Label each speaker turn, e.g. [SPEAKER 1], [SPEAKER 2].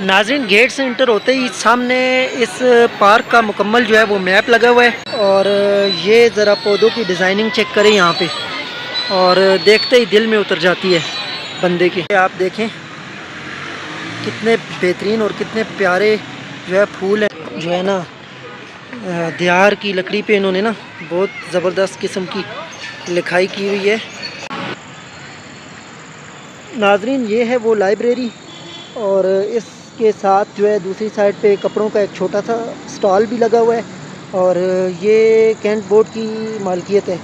[SPEAKER 1] नाज़रीन, गेट से इंटर होते ही सामने इस पार्क का मुकम्मल जो है वो मैप लगा हुआ है। और ये ज़रा पौधों की डिज़ाइनिंग चेक करें यहाँ पे, और देखते ही दिल में उतर जाती है बंदे के। आप देखें कितने बेहतरीन और कितने प्यारे जो है फूल हैं। जो है ना, दियार की लकड़ी पे इन्होंने ना बहुत ज़बरदस्त किस्म की लिखाई की हुई है। नाज़रीन, ये है वो लाइब्रेरी, और इसके साथ जो है दूसरी साइड पे कपड़ों का एक छोटा सा स्टॉल भी लगा हुआ है। और ये कैंट बोर्ड की मालकियत है।